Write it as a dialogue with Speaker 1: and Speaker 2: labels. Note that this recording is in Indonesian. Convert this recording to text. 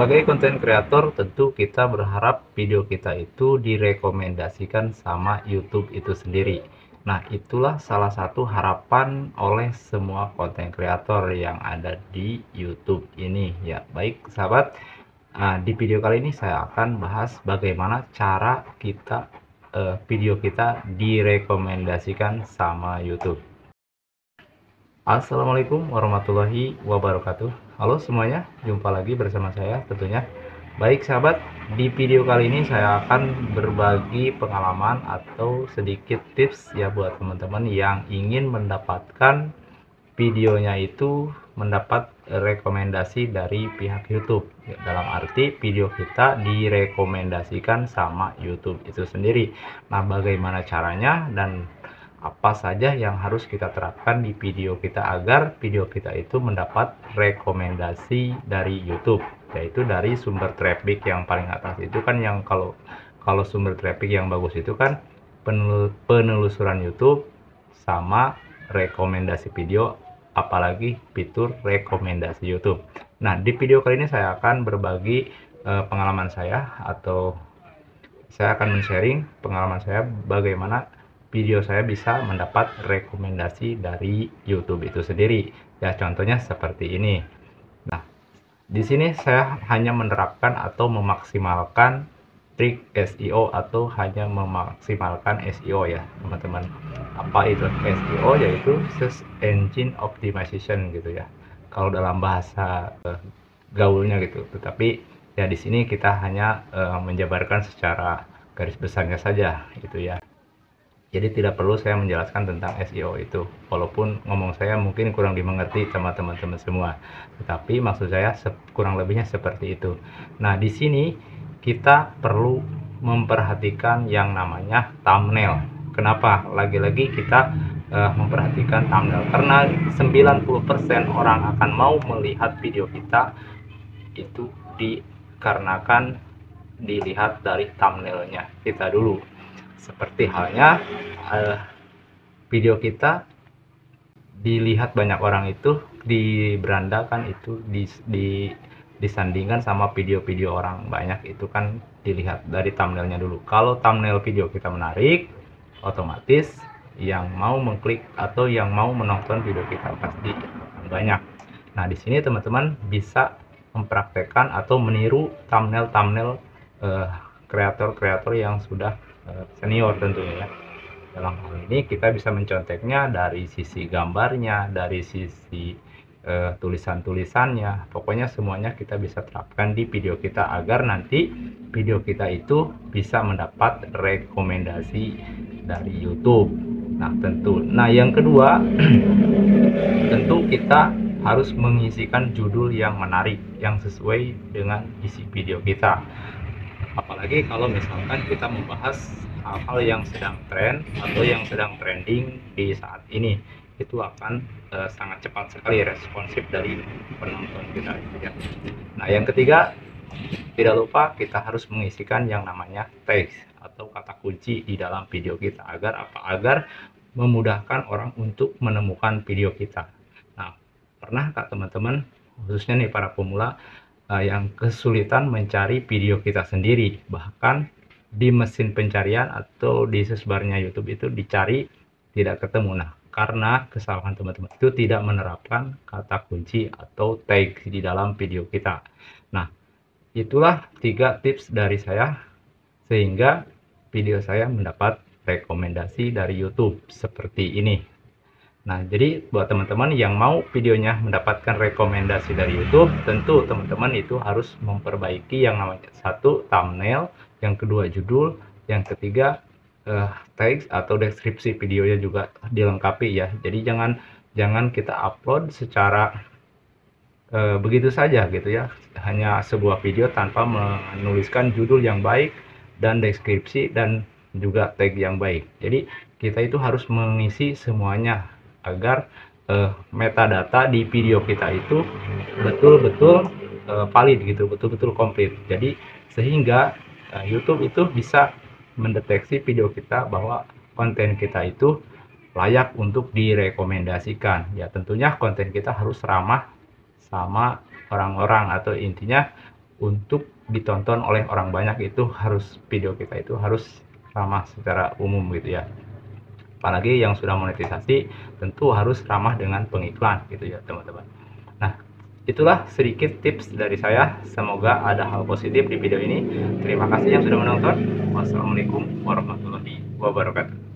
Speaker 1: Sebagai konten kreator, tentu kita berharap video kita itu direkomendasikan sama YouTube itu sendiri. Nah, itulah salah satu harapan oleh semua konten kreator yang ada di YouTube ini. Ya, baik sahabat, di video kali ini saya akan bahas bagaimana cara kita video kita direkomendasikan sama YouTube. Assalamualaikum warahmatullahi wabarakatuh. Halo semuanya, jumpa lagi bersama saya tentunya. Baik sahabat, di video kali ini saya akan berbagi pengalaman atau sedikit tips ya buat teman-teman yang ingin mendapatkan videonya itu mendapat rekomendasi dari pihak YouTube. Ya, dalam arti video kita direkomendasikan sama YouTube itu sendiri. Nah, bagaimana caranya dan apa saja yang harus kita terapkan di video kita agar video kita itu mendapat rekomendasi dari YouTube, yaitu dari sumber traffic yang paling atas itu kan, yang kalau sumber traffic yang bagus itu kan penelusuran YouTube sama rekomendasi video, apalagi fitur rekomendasi YouTube. Nah, di video kali ini saya akan berbagi pengalaman saya, atau saya akan men-sharing pengalaman saya bagaimana video saya bisa mendapat rekomendasi dari YouTube itu sendiri. Ya, contohnya seperti ini. Nah, di sini saya hanya menerapkan atau memaksimalkan trik SEO atau hanya memaksimalkan SEO ya, teman-teman. Apa itu SEO? Yaitu Search Engine Optimization gitu ya. Kalau dalam bahasa gaulnya gitu. Tetapi ya di sini kita hanya menjabarkan secara garis besarnya saja gitu ya. Jadi tidak perlu saya menjelaskan tentang SEO itu, walaupun ngomong saya mungkin kurang dimengerti sama teman-teman semua. Tetapi maksud saya kurang lebihnya seperti itu. Nah, di sini kita perlu memperhatikan yang namanya thumbnail. Kenapa? Lagi-lagi kita memperhatikan thumbnail, karena 90% orang akan mau melihat video kita itu dikarenakan dilihat dari thumbnailnya kita dulu. Seperti halnya video kita dilihat banyak orang itu diberandakan, itu disandingkan sama video-video orang banyak, itu kan dilihat dari thumbnailnya dulu. Kalau thumbnail video kita menarik, otomatis yang mau mengklik atau yang mau menonton video kita pasti banyak. Nah, di sini teman-teman bisa mempraktekkan atau meniru thumbnail kreator-kreator yang sudah senior tentunya ya. Dalam hal ini kita bisa menconteknya dari sisi gambarnya, dari sisi tulisan-tulisannya, pokoknya semuanya kita bisa terapkan di video kita agar nanti video kita itu bisa mendapat rekomendasi dari YouTube. Nah, tentu. Nah, yang kedua, tentu kita harus mengisikan judul yang menarik, yang sesuai dengan isi video kita. Apalagi kalau misalkan kita membahas hal-hal yang sedang tren atau yang sedang trending di saat ini, itu akan sangat cepat sekali responsif dari penonton kita ya. Nah, yang ketiga, tidak lupa kita harus mengisikan yang namanya teks atau kata kunci di dalam video kita agar apa? Agar memudahkan orang untuk menemukan video kita. Nah, pernahkah teman-teman, khususnya nih para pemula, yang kesulitan mencari video kita sendiri, bahkan di mesin pencarian atau di search barnya YouTube itu dicari tidak ketemu? Nah, karena kesalahan teman-teman itu tidak menerapkan kata kunci atau tag di dalam video kita. Nah, itulah 3 tips dari saya sehingga video saya mendapat rekomendasi dari YouTube seperti ini. Nah, jadi buat teman-teman yang mau videonya mendapatkan rekomendasi dari YouTube, tentu teman-teman itu harus memperbaiki yang namanya satu thumbnail, yang kedua judul, yang ketiga teks atau deskripsi videonya juga dilengkapi ya. Jadi jangan kita upload secara begitu saja gitu ya, hanya sebuah video tanpa menuliskan judul yang baik dan deskripsi dan juga tag yang baik. Jadi kita itu harus mengisi semuanya agar metadata di video kita itu betul-betul valid gitu, betul-betul komplit. Jadi sehingga YouTube itu bisa mendeteksi video kita bahwa konten kita itu layak untuk direkomendasikan. Ya, tentunya konten kita harus ramah sama orang-orang, atau intinya untuk ditonton oleh orang banyak, itu harus video kita itu harus ramah secara umum gitu ya. Apalagi yang sudah monetisasi tentu harus ramah dengan pengiklan gitu ya teman-teman. Nah, itulah sedikit tips dari saya. Semoga ada hal positif di video ini. Terima kasih yang sudah menonton. Wassalamualaikum warahmatullahi wabarakatuh.